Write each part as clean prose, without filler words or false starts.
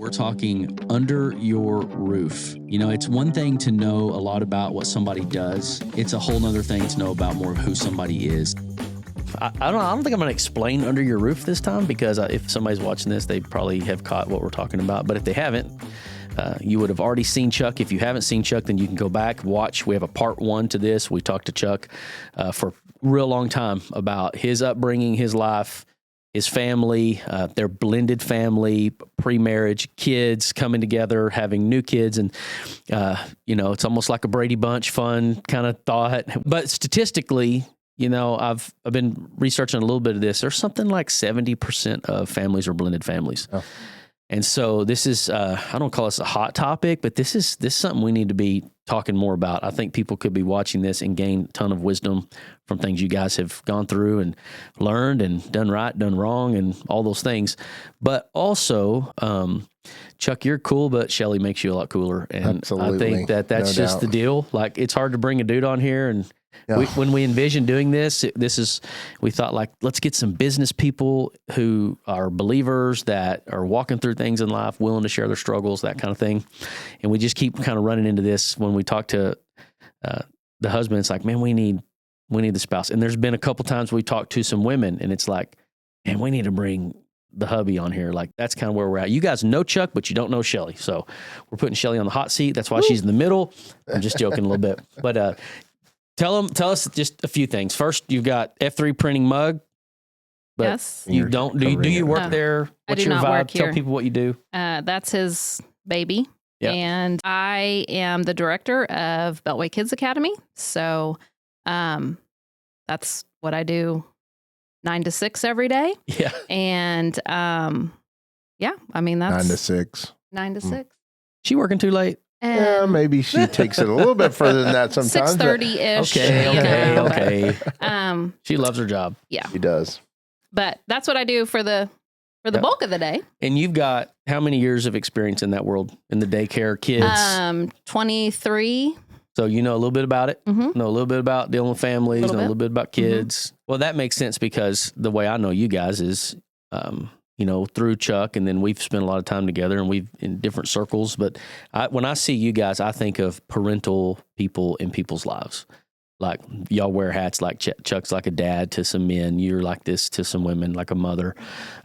We're talking under your roof. You know, it's one thing to know a lot about what somebody does. It's a whole nother thing to know about more of who somebody is. I don't think I'm going to explain under your roof this time, because if somebody's watching this, they probably have caught what we're talking about. But if they haven't, you would have already seen Chuck. If you haven't seen Chuck, then you can go back, watch. We have a part 1 to this. We talked to Chuck for a real long time about his upbringing, his life, his family, their blended family, pre-marriage, kids coming together, having new kids. And, it's almost like a Brady Bunch fun kind of thought. But statistically, I've been researching a little bit of this. There's something like 70% of families are blended families. Oh. And so this is, I don't call this a hot topic, but this is something we need to be talking more about. I think people could be watching this and gain a ton of wisdom from things you guys have gone through and learned and done right, done wrong, and all those things. But also, Chuck, you're cool, but Shelley makes you a lot cooler. And absolutely. I think that's no just doubt. The deal. Like, it's hard to bring a dude on here, and when we envisioned doing this, we thought, like, let's get some business people who are believers that are walking through things in life, willing to share their struggles, that kind of thing. And we just keep kind of running into this when we talk to the husband. It's like, man, we need the spouse. And there's been a couple times we talked to some women, and it's like, man, we need to bring the hubby on here. Like, that's kind of where we're at. You guys know Chuck, but you don't know Shelley. So we're putting Shelley on the hot seat. That's why she's in the middle. I'm just joking a little bit, but tell us just a few things. First, you've got F3 printing mug. But yes. You don't. Do you work there? What's your vibe? Tell people what you do. That's his baby. Yep. And I am the director of Beltway Kids Academy. So that's what I do 9 to 6 every day. Yeah. And that's 9 to 6. 9 to 6. She working too late? Yeah, maybe she takes it a little bit further than that sometimes. 6:30-ish. Okay. She loves her job. Yeah. She does. But that's what I do for the bulk of the day. And you've got how many years of experience in that world, in the daycare, kids? 23. So you know a little bit about it, know a little bit about dealing with families, know a little bit about kids. Mm-hmm. Well, that makes sense, because the way I know you guys is, through Chuck, and then we've spent a lot of time together, and we've in different circles. But when I see you guys, I think of parental people in people's lives. Like, y'all wear hats like Chuck's like a dad to some men. You're like this to some women, like a mother.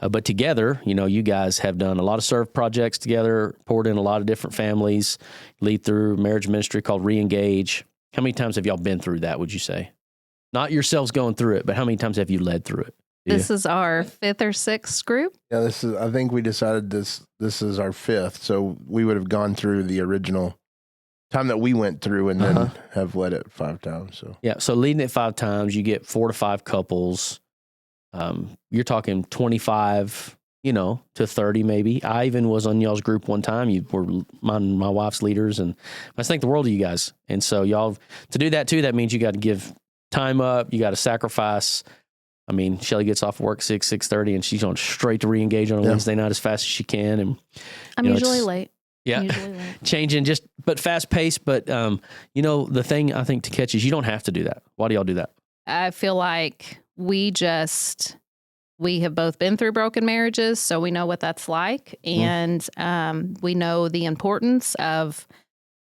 But together, you guys have done a lot of serve projects together, poured in a lot of different families, lead through marriage ministry called Re-Engage. How many times have y'all been through that, would you say? Not yourselves going through it, but how many times have you led through it? This is our 5th or 6th group. Yeah, I think we decided this is our 5th. So we would have gone through the original time that we went through, and then have led it 5 times. So yeah, so leading it 5 times, you get 4 to 5 couples. You're talking 25, to 30 maybe. I even was on y'all's group one time. You were my wife's leaders, and I think the world of you guys. And so y'all, to do that too, that means you got to give time up. You got to sacrifice. I mean, Shelley gets off work 6:30, and she's on straight to Re-Engage on a Wednesday night as fast as she can. And I'm usually late. Yeah, changing but fast paced. But the thing I think to catch is you don't have to do that. Why do y'all do that? I feel like we have both been through broken marriages, so we know what that's like, and we know the importance of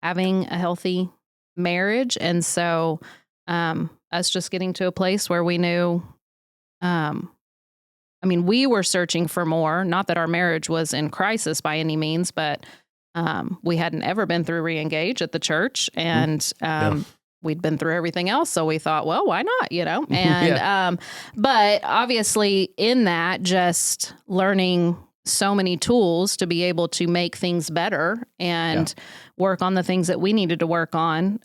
having a healthy marriage. And so us just getting to a place where we knew. We were searching for more, not that our marriage was in crisis by any means, but we hadn't ever been through Re-Engage at the church, and we'd been through everything else. So we thought, well, why not, And, but obviously in that, just learning so many tools to be able to make things better and work on the things that we needed to work on.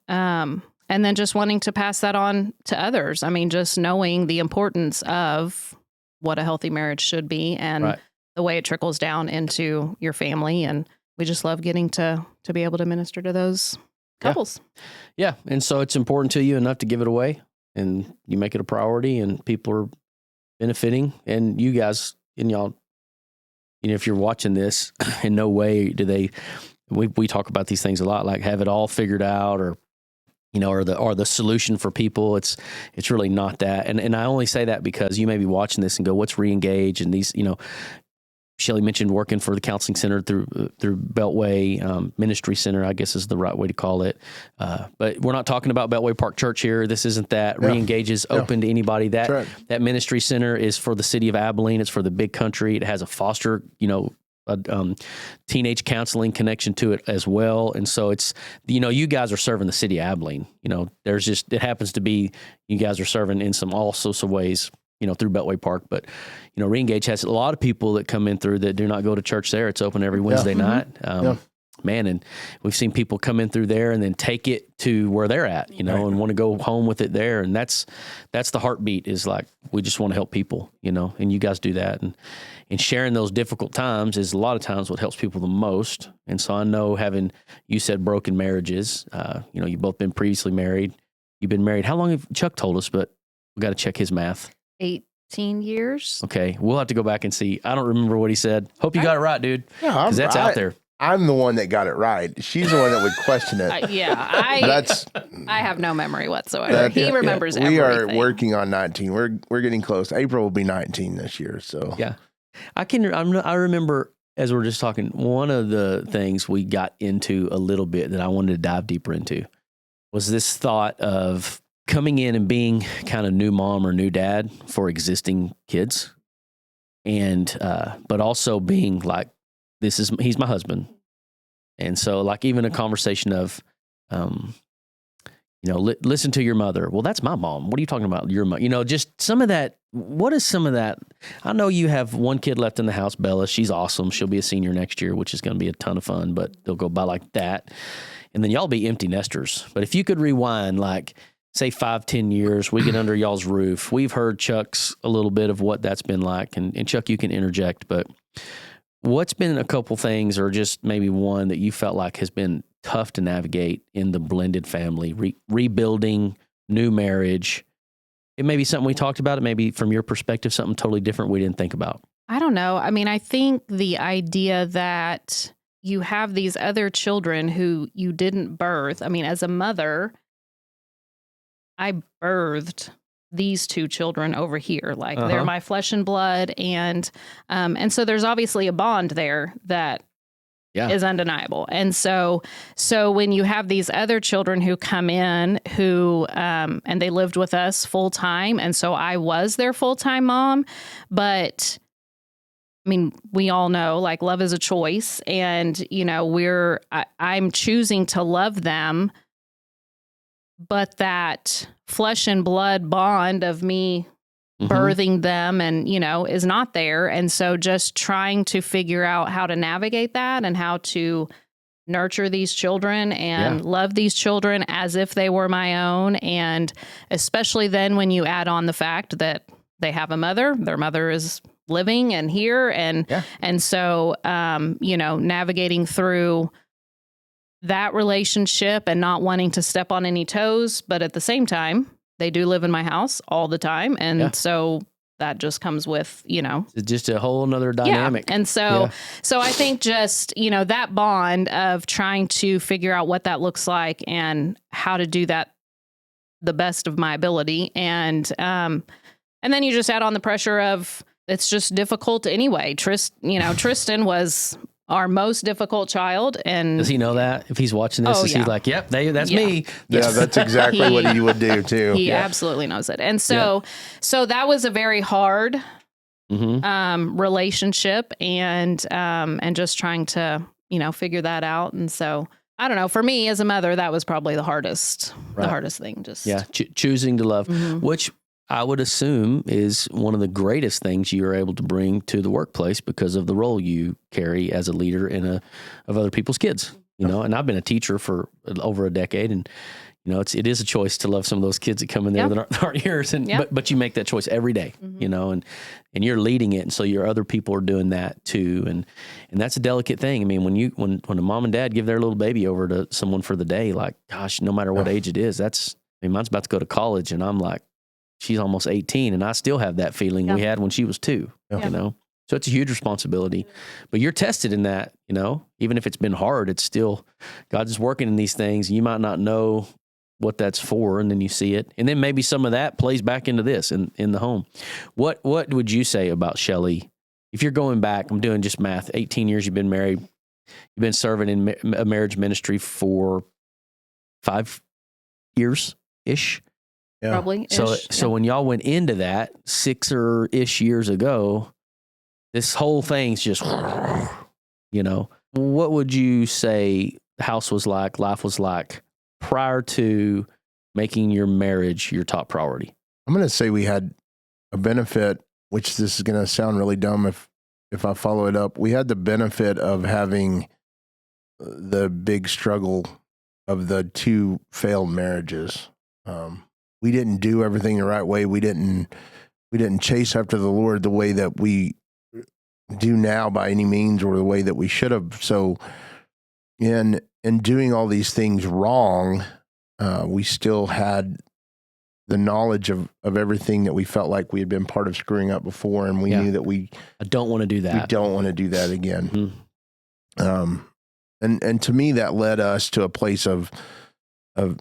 And then just wanting to pass that on to others. Just knowing the importance of what a healthy marriage should be, and the way it trickles down into your family. And we just love getting to be able to minister to those couples. Yeah. And so it's important to you enough to give it away, and you make it a priority, and people are benefiting. And you guys, and y'all, if you're watching this, in no way do we talk about these things a lot, like have it all figured out, or or the solution for people. It's really not that. And I only say that because you may be watching this and go, what's Re-Engage? And these, Shelley mentioned working for the counseling center through Beltway Ministry Center, I guess is the right way to call it. But we're not talking about Beltway Park Church here. This isn't that. Yeah. Reengage is open to anybody. That's right. That ministry center is for the city of Abilene. It's for the big country. It has a foster, teenage counseling connection to it as well. And so it's, you guys are serving the city of Abilene. It happens to be you guys are serving in all sorts of ways, through Beltway Park. But, Reengage has a lot of people that come in through that do not go to church there. It's open every Wednesday night. Man, and we've seen people come in through there and then take it to where they're at, and want to go home with it there. And that's the heartbeat, is like, we just want to help people, and you guys do that. And sharing those difficult times is a lot of times what helps people the most. And so I know, having, you said broken marriages, you've both been previously married. You've been married. How long have Chuck told us, but we got to check his math. 18 years. Okay. We'll have to go back and see. I don't remember what he said. Hope you got it right, dude. Yeah, because that's out there. I'm the one that got it right. She's the one that would question it. I have no memory whatsoever. He remembers everything. We are working on 19. We're getting close. April will be 19 this year. So yeah, I remember, as we're just talking, one of the things we got into a little bit that I wanted to dive deeper into was this thought of coming in and being kind of new mom or new dad for existing kids, and but also being like, he's my husband. And so, like, even a conversation of, listen to your mother. Well, that's my mom. What are you talking about? Your mom, just some of that. What is some of that? I know you have one kid left in the house, Bella. She's awesome. She'll be a senior next year, which is going to be a ton of fun, but they'll go by like that. And then y'all be empty nesters. But if you could rewind, like, say 5-10 years, we get under y'all's roof. We've heard Chuck's a little bit of what that's been like. And Chuck, you can interject, but what's been a couple things, or just maybe one, that you felt like has been tough to navigate in the blended family, rebuilding, new marriage? It may be something we talked about. It may be, from your perspective, something totally different we didn't think about. I don't know. I mean, I think the idea that you have these other children who you didn't birth. I mean, as a mother, I birthed these two children over here. Like, they're my flesh and blood. And so there's obviously a bond there that is undeniable. And so when you have these other children who come in who, and they lived with us full time. And so I was their full-time mom, but I mean, we all know, like, love is a choice, and, I'm choosing to love them, but that flesh and blood bond of me birthing them and, is not there. And so just trying to figure out how to navigate that and how to nurture these children and love these children as if they were my own. And especially then when you add on the fact that they have a mother, their mother is living and here. And so, navigating through that relationship and not wanting to step on any toes, but at the same time, they do live in my house all the time. And so that just comes with, It's just a whole nother dynamic. Yeah. And so I think just, that bond of trying to figure out what that looks like and how to do that the best of my ability. And then you just add on the pressure of, it's just difficult anyway. Tristan was our most difficult child. And does he know that? If he's watching this, is he like, yep, that's me? Yeah, that's exactly what he would do too. He absolutely knows it. And so that was a very hard relationship, and just trying to, figure that out. And so, I don't know, for me as a mother, that was probably the hardest thing. Just choosing to love, which I would assume is one of the greatest things you're able to bring to the workplace because of the role you carry as a leader of other people's kids, and I've been a teacher for over a decade, and, it is a choice to love some of those kids that come in there that aren't yours. And, but you make that choice every day, and you're leading it. And so your other people are doing that too. And that's a delicate thing. I mean, when a mom and dad give their little baby over to someone for the day, like, gosh, no matter what age it is, mine's about to go to college, and I'm like, she's almost 18, and I still have that feeling we had when she was 2, So it's a huge responsibility, but you're tested in that, even if it's been hard, it's still, God's just working in these things. You might not know what that's for, and then you see it. And then maybe some of that plays back into this in the home. What would you say about Shelley if you're going back, I'm doing just math, 18 years you've been married, you've been serving in a marriage ministry for 5 years-ish. Yeah. Probably. So when y'all went into that 6-ish years ago, this whole thing's just, what would you say the house was like, life was like prior to making your marriage your top priority? I'm going to say we had a benefit, which this is going to sound really dumb if I follow it up. We had the benefit of having the big struggle of the 2 failed marriages. We didn't do everything the right way. We didn't chase after the Lord the way that we do now by any means, or the way that we should have. So in doing all these things wrong, we still had the knowledge of everything that we felt like we had been part of screwing up before. And we knew that I don't want to do that. We don't want to do that again. Mm-hmm. And to me, that led us to a place of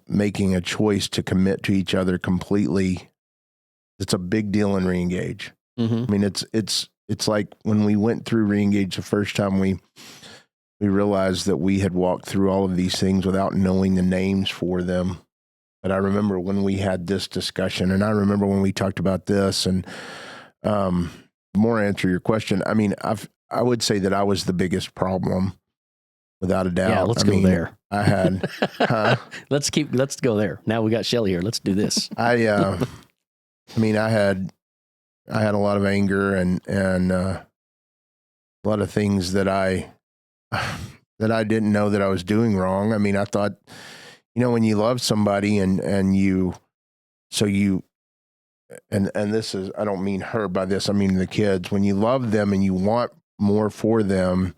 making a choice to commit to each other completely. It's a big deal in reengage. Mm-hmm. I mean, it's like when we went through reengage the first time, we realized that we had walked through all of these things without knowing the names for them. But I remember when we had this discussion, and I remember when we talked about this, and more answer your question. I mean, I would say that I was the biggest problem, without a doubt. Yeah, let's go there. I had, let's go there. Now we got Shelley here. Let's do this. I had a lot of anger and a lot of things that I didn't know that I was doing wrong. I mean, I thought, when you love somebody and this is, I don't mean her by this, I mean the kids, when you love them and you want more for them,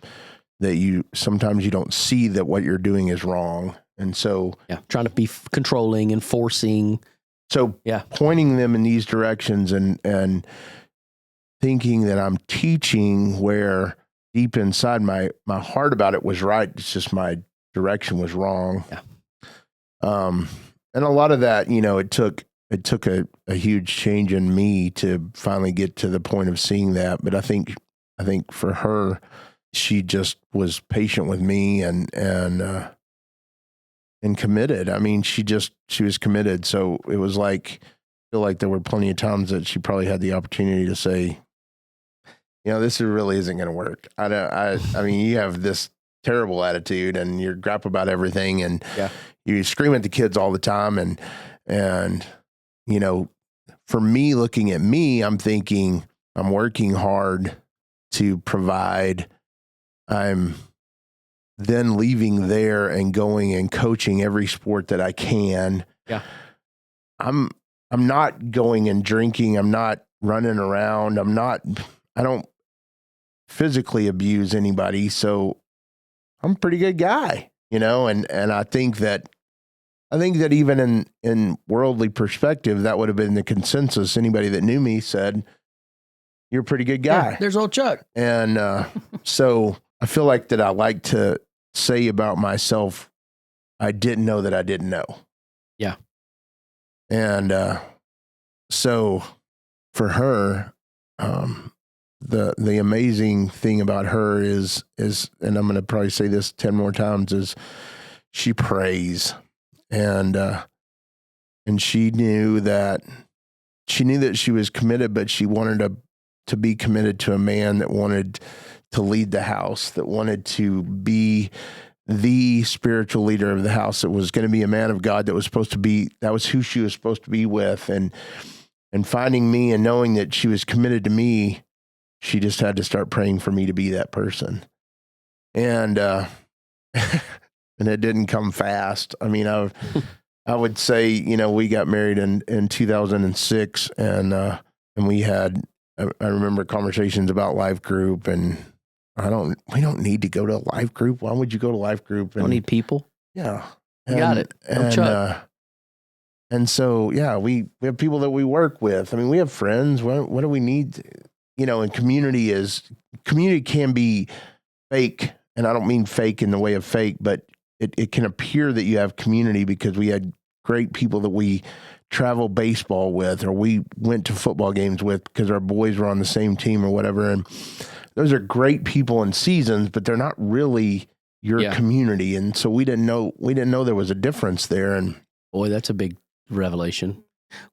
that sometimes you don't see that what you're doing is wrong. And so, trying to be controlling and forcing. So pointing them in these directions and thinking that I'm teaching where deep inside my heart about it was right. It's just my direction was wrong. Yeah. And a lot of that, it took a huge change in me to finally get to the point of seeing that. But I think for her, she just was patient with me and committed. I mean, she was committed. So it was like, I feel like there were plenty of times that she probably had the opportunity to say, this really isn't going to work. I mean, you have this terrible attitude and you're grap about everything and you scream at the kids all the time. And, for me, looking at me, I'm thinking I'm working hard to provide. I'm then leaving there and going and coaching every sport that I can. Yeah. I'm not going and drinking. I'm not running around. I don't physically abuse anybody. So I'm a pretty good guy, and I think that even in worldly perspective, that would have been the consensus. Anybody that knew me said, you're a pretty good guy. Yeah, there's old Chuck. And so I feel like that I like to say about myself, I didn't know that I didn't know. Yeah. And so for her, the amazing thing about her is, and I'm going to probably say this 10 more times, is she prays. And she knew that she was committed, but she wanted to be committed to a man that wanted to lead the house, that wanted to be the spiritual leader of the house, that was going to be a man of God, that was who she was supposed to be with. And finding me and knowing that she was committed to me, she just had to start praying for me to be that person. And, and it didn't come fast. I mean, I would say, we got married in 2006 and we had, I remember conversations about life group, and we don't need to go to a life group. Why would you go to life group? Don't need people. Yeah. You got it. And so, we have people that we work with. I mean, we have friends. What do we need? And community can be fake. And I don't mean fake in the way of fake, but it can appear that you have community because we had great people that we travel baseball with, or we went to football games with because our boys were on the same team or whatever. And those are great people in seasons, but they're not really your community. And so we didn't know there was a difference there. And boy, that's a big revelation.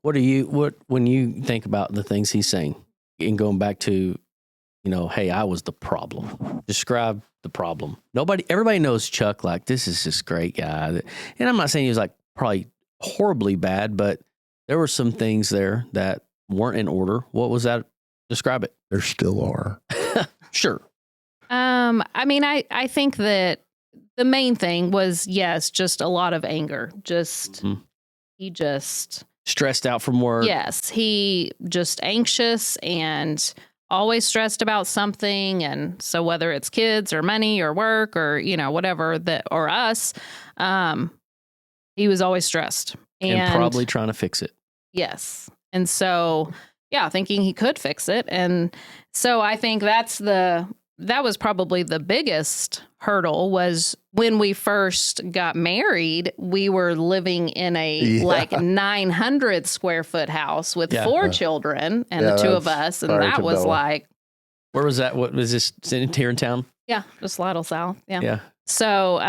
When you think about the things he's saying and going back to, hey, I was the problem. Describe the problem. Everybody knows Chuck, like, this is this great guy. And I'm not saying he was like probably horribly bad, but there were some things there that weren't in order. What was that? Describe it. there still are. Sure. I mean, I think that the main thing was, yes, just a lot of anger. He just stressed out from work. Yes, he just anxious and always stressed about something. And so whether it's kids or money or work or, whatever or us, he was always stressed. And probably trying to fix it. Yes. And so, thinking he could fix it. And so I think that was probably the biggest hurdle. Was when we first got married, we were living in a 900 square foot house with 4 children and the 2 of us. And that was like, where was that? What was this here in town? Yeah. Just a little south. Yeah. Yeah. So,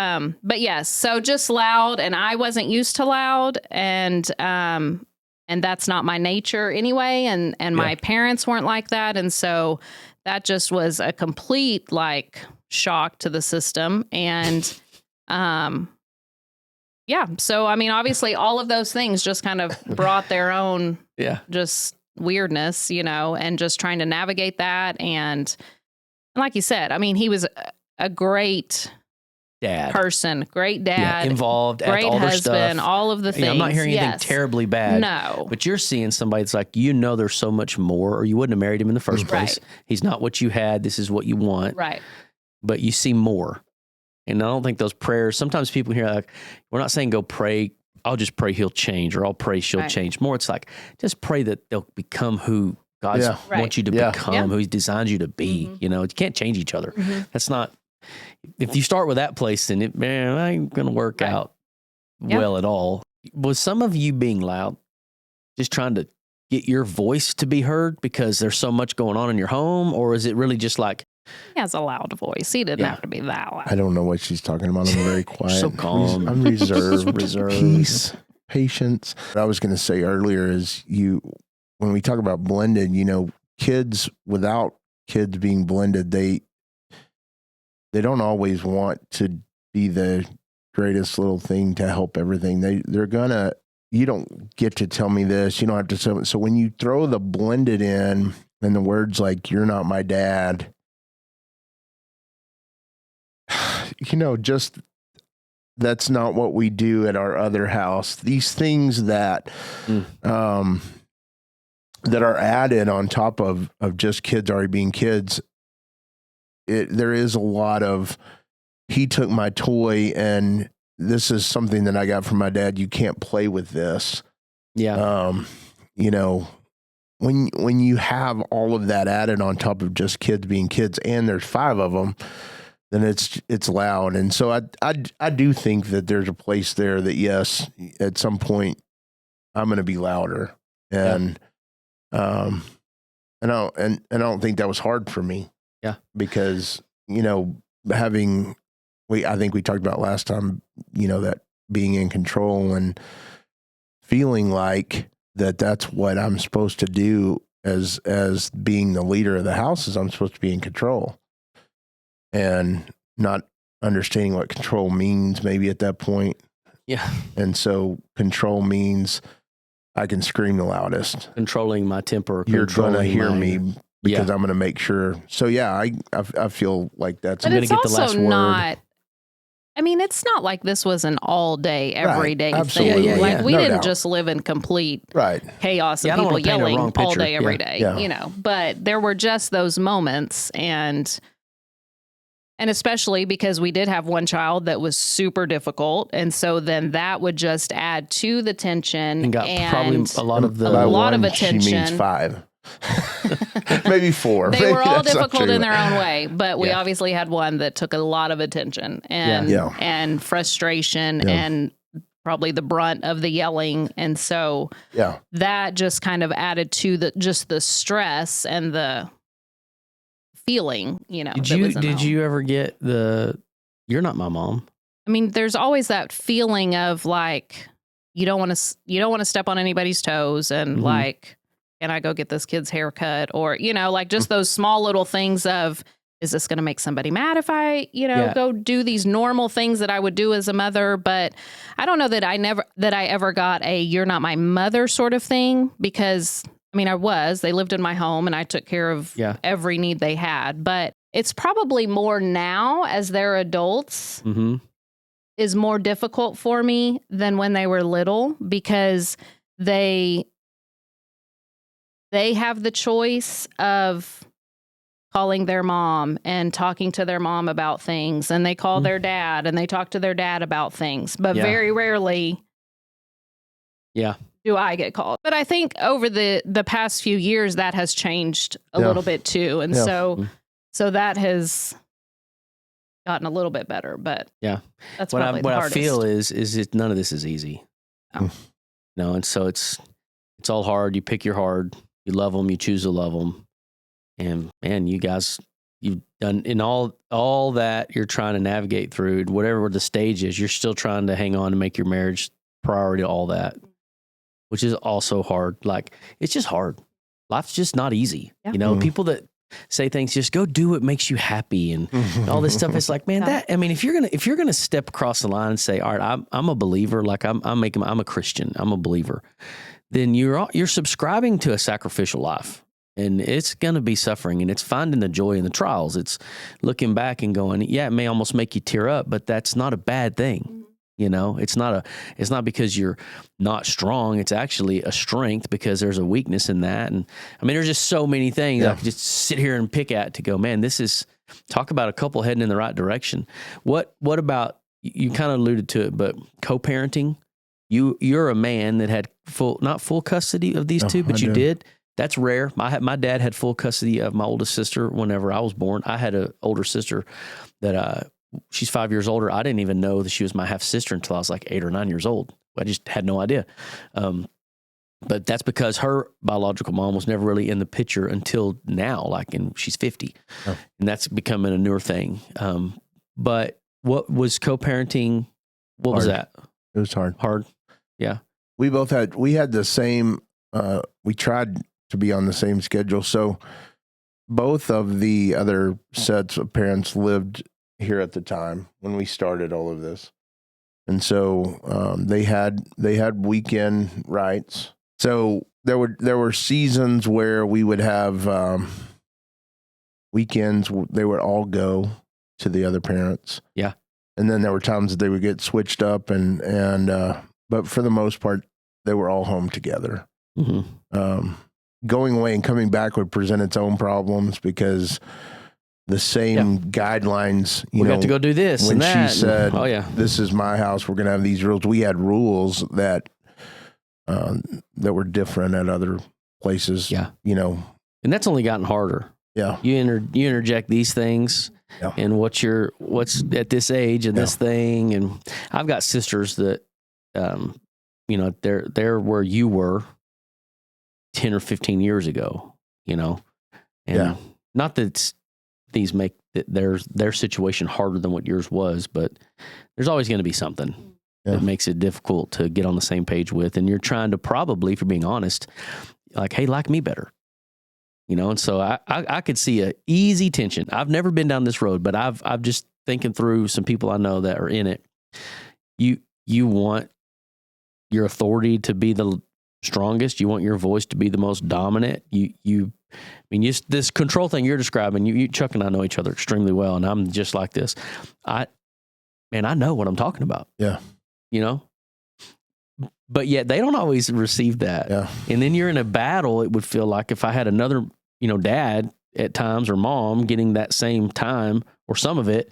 but yes, so just loud, and I wasn't used to loud, and that's not my nature anyway. And my parents weren't like that. And so that just was a complete shock to the system. And, so, I mean, obviously all of those things just kind of brought their own, just weirdness, and just trying to navigate that. And like you said, I mean, he was a great person, great dad, involved, great all husband, all of the things. I'm not hearing anything terribly bad. No. But you're seeing somebody that's like, there's so much more, or you wouldn't have married him in the first place. Right. He's not what you had. This is what you want. Right. But you see more. And I don't think those prayers, sometimes people hear we're not saying go pray, I'll just pray he'll change, or I'll pray she'll change. More, it's like, just pray that they'll become who God wants you to become, who he designed you to be. Mm-hmm. You can't change each other. Mm-hmm. That's not, if you start with that place, then it ain't going to work out well at all. Was some of you being loud, just trying to get your voice to be heard because there's so much going on in your home? Or is it really just like, he has a loud voice. He didn't have to be that loud. I don't know what she's talking about. I'm very quiet. So calm. I'm reserved. Peace, patience. What I was going to say earlier is when we talk about blended, kids without kids being blended, they don't always want to be the greatest little thing to help everything. They're gonna, you don't get to tell me this. You don't have to tell me. So when you throw the blended in and the words like, you're not my dad, just that's not what we do at our other house. These things that that are added on top of just kids already being kids. There is a lot of, he took my toy and this is something that I got from my dad. You can't play with this. Yeah. When you have all of that added on top of just kids being kids, and there's 5 of them, then it's loud. And so I do think that there's a place there that, yes, at some point I'm going to be louder. And, and I don't think that was hard for me. Yeah. Because, I think we talked about last time, that being in control and feeling like that's what I'm supposed to do as being the leader of the house, is I'm supposed to be in control, and not understanding what control means maybe at that point. Yeah. And so control means I can scream the loudest. Controlling my temper. You're going to hear me because I'm going to make sure. So I feel like that's, but I'm going to get the last word. I mean, it's not like this was an all day, everyday Absolutely. thing. Yeah, we no didn't doubt. just live in complete chaos and people yelling all day, every every day. day. But there were just those moments, and especially because we did have one child that was super difficult. And so then that would just add to the tension. And got probably a lot of attention. She means 5. Maybe 4. They Maybe were all that's not difficult true. in their own way, but we obviously had one that took a lot of attention and frustration and probably the brunt of the yelling. And so that just kind of added to the stress and the feeling, Did you ever get you're not my mom? I mean, there's always that feeling of like, you don't want to step on anybody's toes and like, can I go get this kid's haircut? Or, like just those small little things of, is this going to make somebody mad if I, go do these normal things that I would do as a mother? But I don't know that I ever got a "you're not my mother" sort of thing, because I mean, they lived in my home and I took care of every need they had. But it's probably more now as they're adults is more difficult for me than when they were little, because they have the choice of calling their mom and talking to their mom about things, and they call their dad and they talk to their dad about things, but very rarely do I get called. But I think over the past few years that has changed a little bit too, and so that has gotten a little bit better. But that's probably the hardest. I feel is none of this is easy. No, and so it's all hard. You pick your hard. You love them. You choose to love them. And man, you guys, you've done in all that you're trying to navigate through, whatever the stage is, you're still trying to hang on and make your marriage priority to all that, which is also hard. Like, it's just hard. Life's just not easy. People that say things, just go do what makes you happy and all this stuff. It's like, man, if you're gonna step across the line and say, all right, I'm a believer, like I'm a Christian, I'm a believer, then you're subscribing to a sacrificial life. And it's going to be suffering, and it's finding the joy in the trials. It's looking back and going, it may almost make you tear up, but that's not a bad thing. It's not because you're not strong. It's actually a strength because there's a weakness in that. And I mean, there's just so many things I could just sit here and pick at to go, man, talk about a couple heading in the right direction. What about, you kind of alluded to it, but co-parenting? You're a man that had not full custody of these two, but you did. That's rare. My dad had full custody of my oldest sister whenever I was born. I had an older sister that she's 5 years older. I didn't even know that she was my half sister until I was like 8 or 9 years old. I just had no idea. But that's because her biological mom was never really in the picture until now, and she's 50. And that's becoming a newer thing. But what was co-parenting? What was that? It was hard. Hard. Yeah. We had the same, we tried to be on the same schedule. So both of the other sets of parents lived here at the time when we started all of this. And so they had weekend rights. So there were seasons where we would have weekends. They would all go to the other parents. Yeah. And then there were times that they would get switched up and but for the most part, they were all home together. Going away and coming back would present its own problems because the same guidelines, we got to go do this when and that. She said, this is my house, we're going to have these rules. We had rules that were different at other places. And that's only gotten harder. Yeah. You interject these things and what's at this age and this thing. And I've got sisters that, they're where you were 10 or 15 years ago, and not that these make their situation harder than what yours was, but there's always going to be something that makes it difficult to get on the same page with. And you're trying to probably, if you're being honest, like, hey, like me better, and so I could see a easy tension. I've never been down this road, but I've just thinking through some people I know that are in it. You want your authority to be the strongest. You want your voice to be the most dominant. This control thing you're describing, you Chuck and I know each other extremely well, and I'm just like this. I know what I'm talking about. Yeah. But yet they don't always receive that. Yeah. And then you're in a battle. It would feel like if I had another, dad at times or mom getting that same time or some of it,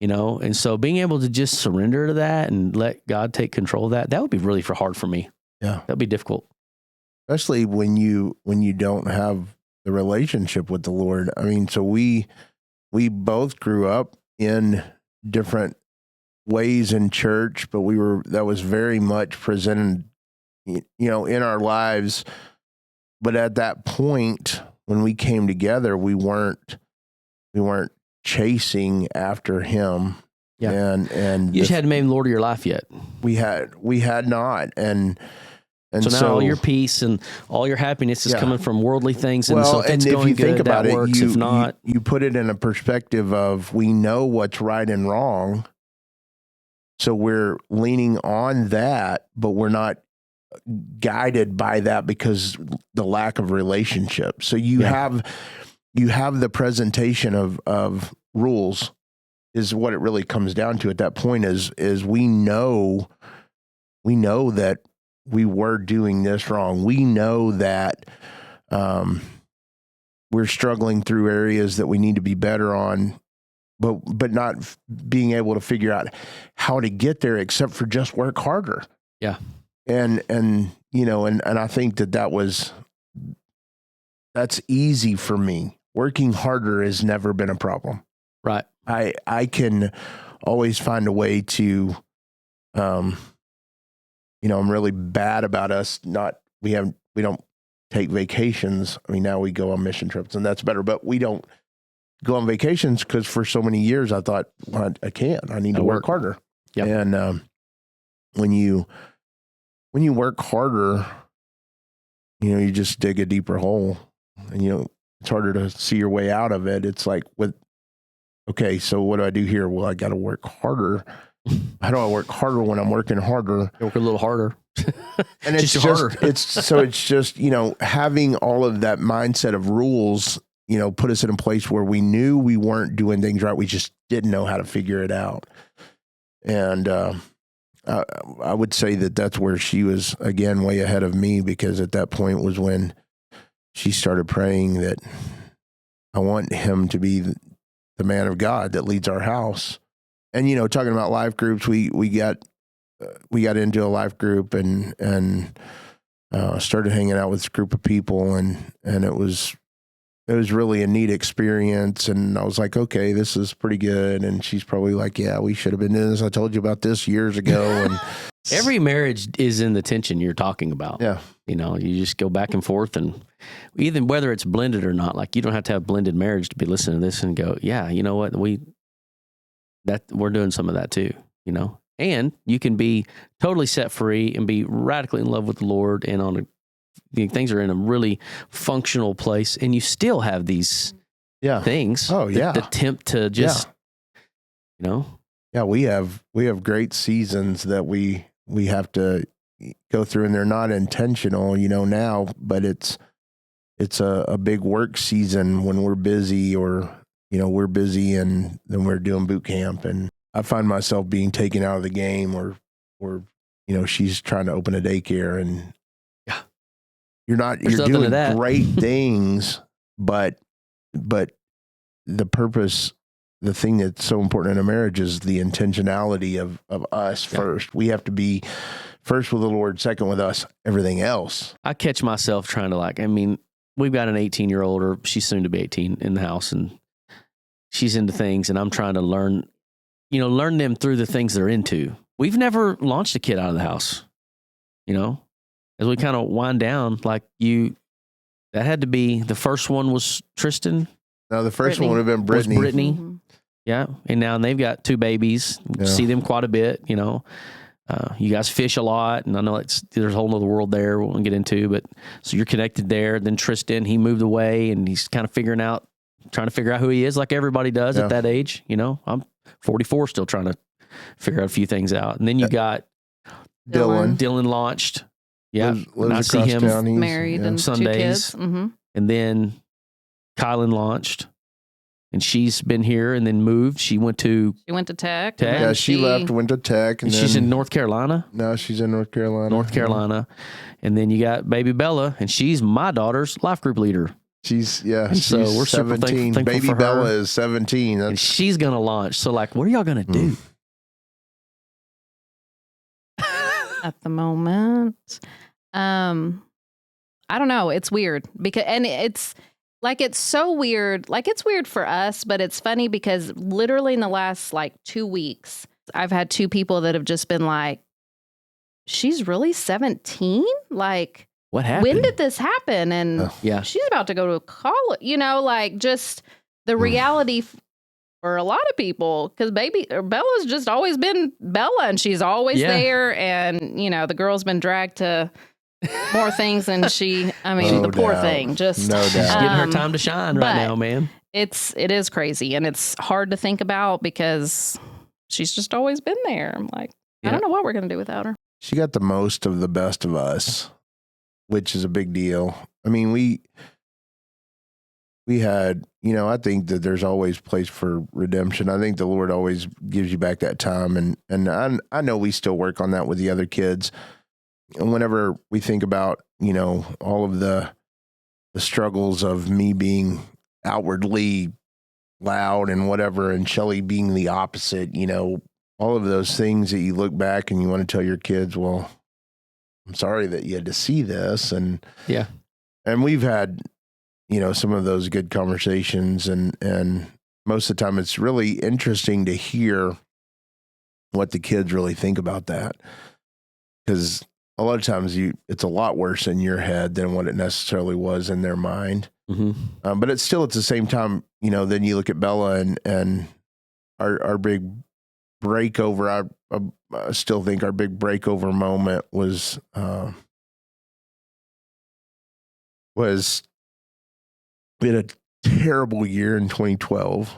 and so being able to just surrender to that and let God take control of that would be really hard for me. Yeah. That'd be difficult. Especially when you don't have the relationship with the Lord. I mean, so we both grew up in different ways in church, but that was very much presented, in our lives. But at that point, when we came together, we weren't chasing after him. Yeah. And you just hadn't made him Lord of your life yet. We had not. And so now all your peace and all your happiness is coming from worldly things. And so if it's going you think good, about that it, works. If not, you put it in a perspective of, we know what's right and wrong. So we're leaning on that, but we're not guided by that because the lack of relationship. So you have the presentation of rules is what it really comes down to at that point is we know that we were doing this wrong. We know that we're struggling through areas that we need to be better on, but not being able to figure out how to get there except for just work harder. Yeah. And I think that's easy for me. Working harder has never been a problem. Right. I can always find a way to, I'm really bad about us we don't take vacations. I mean, now we go on mission trips and that's better, but we don't go on vacations because for so many years I thought, well, I can't, I need to work harder. Yep. And, when you work harder, you just dig a deeper hole and, it's harder to see your way out of it. It's like okay, so what do I do here? Well, I got to work harder. How do I work harder when I'm working harder? Work a little harder. And it's harder. it's just, having all of that mindset of rules, put us in a place where we knew we weren't doing things right. We just didn't know how to figure it out. And, I would say that's where she was, again, way ahead of me, because at that point was when she started praying that I want him to be the man of God that leads our house. And, talking about life groups, we got into a life group and started hanging out with this group of people. And it was really a neat experience. And I was like, okay, this is pretty good. And she's probably like, yeah, we should have been doing this. I told you about this years ago. And every marriage is in the tension you're talking about. Yeah. You just go back and forth, and even whether it's blended or not, like you don't have to have blended marriage to be listening to this and go, yeah, you know what? We're doing some of that too, and you can be totally set free and be radically in love with the Lord and things are in a really functional place, and you still have these things. Oh yeah. That tempt to just, Yeah, we have great seasons that we have to go through, and they're not intentional, now, but it's a big work season when we're busy, or we're busy and then we're doing boot camp, and I find myself being taken out of the game, or she's trying to open a daycare, and you're doing great things, but the purpose, the thing that's so important in a marriage is the intentionality of us first. We have to be first with the Lord, second with us, everything else. I catch myself trying to we've got an 18-year-old, or she's soon to be 18 in the house, and she's into things, and I'm trying to learn them through the things they're into. We've never launched a kid out of the house, as we kind of wind down, that had to be, the first one was Tristan. No, the first one would have been Brittany. Mm-hmm. Yeah. And now they've got 2 babies. Yeah. See them quite a bit, you guys fish a lot, and I know there's a whole other world there we won't get into, but so you're connected there. Then Tristan, he moved away, and he's kind of trying to figure out who he is, like everybody does at that age. I'm 44, still trying to figure out a few things out. And then you got Dylan launched. Yeah. I see him town. Married and Sundays. 2 kids. Mm-hmm. And then Kylan launched, and she's been here and then moved. She went to Tech. Yeah, she left, went to Tech. And she's in North Carolina. No, she's in North Carolina. And then you got baby Bella, and she's my daughter's life group leader. She's so we're 17. Thankful baby for Bella her. is 17. And she's going to launch. So what are y'all going to do? At the moment, I don't know. It's weird it's so weird. It's weird for us, but it's funny because literally in the last 2 weeks, I've had 2 people that have just been like, she's really 17? Like, What happened? when did this happen? And Yeah. she's about to go to college, like just the reality for a lot of people, because Bella's just always been Bella, and she's always there. And, the girl's been dragged to more things than the poor thing, just no doubt. She's getting her time to shine right now, man. It is crazy, and it's hard to think about because she's just always been there. I'm like, I don't know what we're going to do without her. She got the most of the best of us, which is a big deal. I mean, we had, I think that there's always place for redemption. I think the Lord always gives you back that time. And I know we still work on that with the other kids. And whenever we think about, all of the struggles of me being outwardly loud and whatever, and Shelley being the opposite, all of those things that you look back and you want to tell your kids, well, I'm sorry that you had to see this. And we've had, some of those good conversations, and most of the time it's really interesting to hear what the kids really think about that. Because a lot of times it's a lot worse in your head than what it necessarily was in their mind. Mm-hmm. But it's still at the same time, then you look at Bella and our big breakover. I still think our big breakover moment was we had a terrible year in 2012.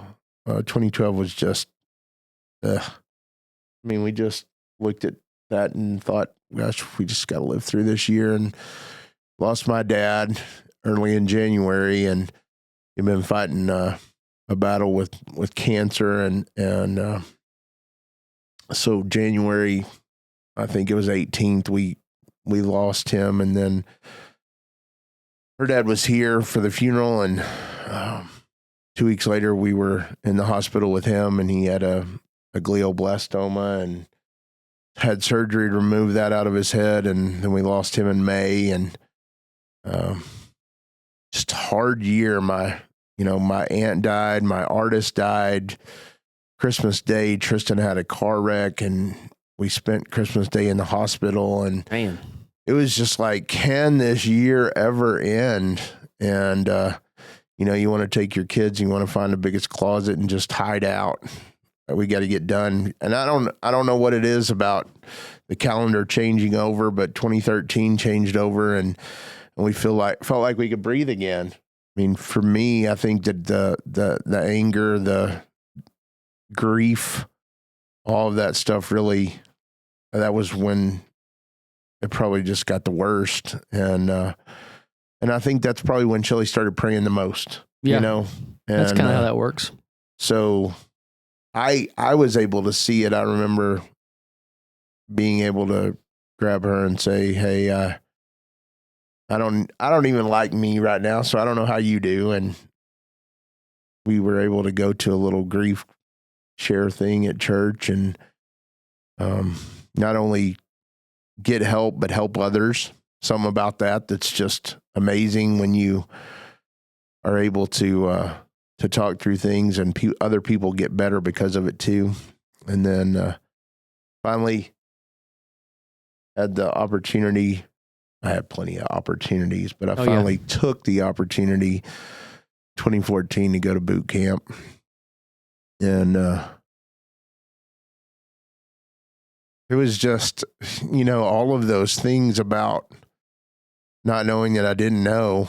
2012 was just, we just looked at that and thought, gosh, we just got to live through this year, and lost my dad early in January, and he'd been fighting a battle with cancer, and so January, I think it was 18th, we lost him, and then her dad was here for the funeral, and 2 weeks later we were in the hospital with him, and he had a glioblastoma and had surgery to remove that out of his head, and then we lost him in May, and just a hard year. My aunt died, my artist died. Christmas Day, Tristan had a car wreck, and we spent Christmas Day in the hospital, and Man. It was just like, can this year ever end? And you want to take your kids, you want to find the biggest closet and just hide out. We got to get done. And I don't know what it is about the calendar changing over, but 2013 changed over, and we felt like we could breathe again. I mean, for me, I think that the anger, the grief, all of that stuff really, that was when it probably just got the worst. And I think that's probably when Shelley started praying the most, And, that's kind of how that works. So I was able to see it. I remember being able to grab her and say, hey, I don't even like me right now, so I don't know how you do. And we were able to go to a little grief share thing at church, and not only get help, but help others. Something about that's just amazing when you are able to talk through things, and other people get better because of it too. And then finally had the opportunity. I had plenty of opportunities, but I finally took the opportunity 2014 to go to boot camp. And it was just, all of those things about not knowing that I didn't know.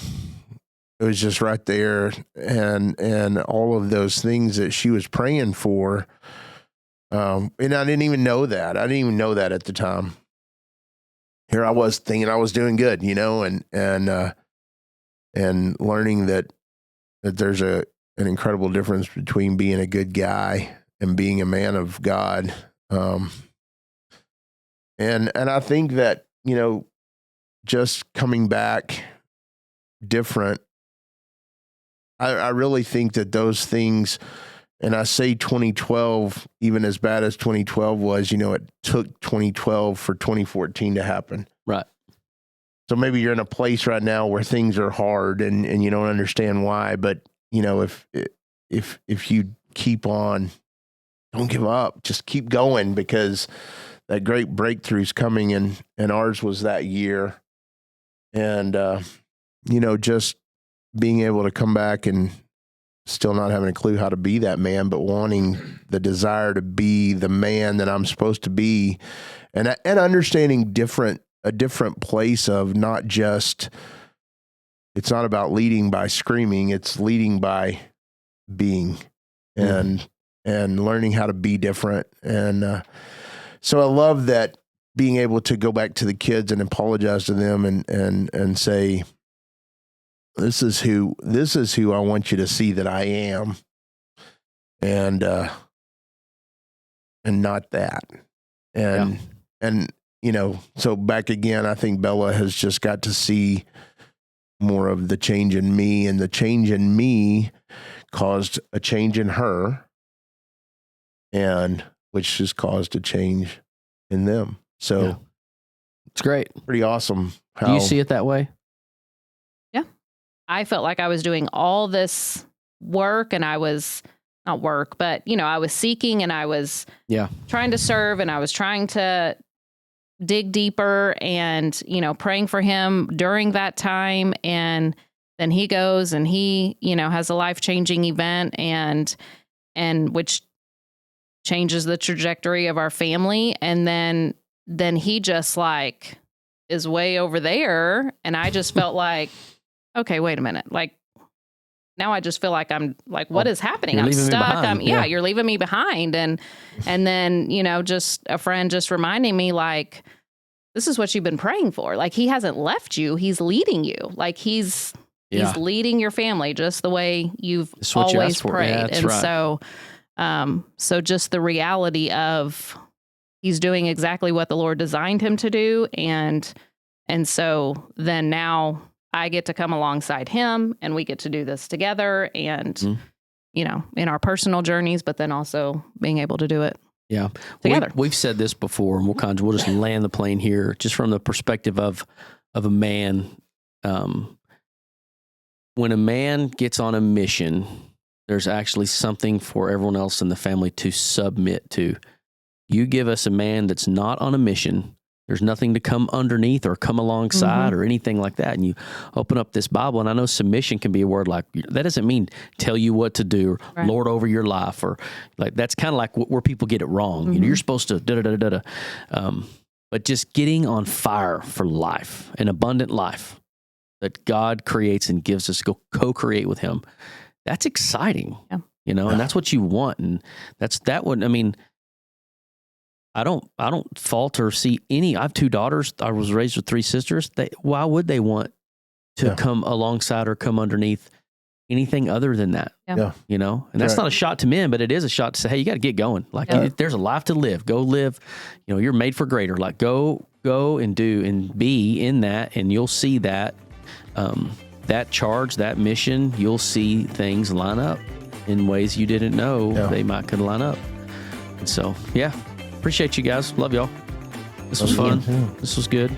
It was just right there. And all of those things that she was praying for. And I didn't even know that. I didn't even know that at the time. Here I was thinking I was doing good, and learning that there's an incredible difference between being a good guy and being a man of God. And I think that, just coming back different, I really think that those things, and I say 2012, even as bad as 2012 was, it took 2012 for 2014 to happen. Right. So maybe you're in a place right now where things are hard and you don't understand why, but if you keep on don't give up. Just keep going, because that great breakthrough's coming, and ours was that year. And, just being able to come back and still not having a clue how to be that man, but wanting the desire to be the man that I'm supposed to be, and understanding a different place of not just, it's not about leading by screaming, it's leading by being and learning how to be different. And so I love that, being able to go back to the kids and apologize to them and say, this is who I want you to see that I am, and not that. And so back again, I think Bella has just got to see more of the change in me, and the change in me caused a change in her, and which has caused a change in them. So it's great. Pretty awesome. Do you see it that way? Yeah. I felt like I was doing all this work, and I was not work, but I was seeking, and I was trying to serve, and I was trying to dig deeper, and, praying for him during that time. And then he goes and he, has a life-changing event, and which changes the trajectory of our family. And then he just is way over there. And I just felt like, okay, wait a minute. Now I just feel like I'm what is happening? I'm stuck. You're leaving me behind. And then, just a friend just reminding me, this is what you've been praying for. He hasn't left you. He's leading you. He's leading your family just the way you've always prayed. Yeah, and right. So just the reality of he's doing exactly what the Lord designed him to do. And so then now I get to come alongside him, and we get to do this together, and, in our personal journeys, but then also being able to do it together. We've said this before, and we'll just land the plane here, just from the perspective of a man. When a man gets on a mission, there's actually something for everyone else in the family to submit to. You give us a man that's not on a mission, there's nothing to come underneath or come alongside or anything like that. And you open up this Bible, and I know submission can be a word that doesn't mean tell you what to do or lord over your life, or that's kind of where people get it wrong. You're supposed to da-da-da-da-da. But just getting on fire for life, an abundant life that God creates and gives us to go co-create with him. That's exciting, and that's what you want. And that one, I don't fault or see any. I have 2 daughters. I was raised with 3 sisters. Why would they want to come alongside or come underneath anything other than that? And that's not a shot to men, but it is a shot to say, hey, you got to get going. There's a life to live. Go live. You're made for greater. Go and do and be in that, and you'll see that that charge, that mission. You'll see things line up in ways you didn't know they could line up. And so, appreciate you guys. Love y'all. This was fun. This was good.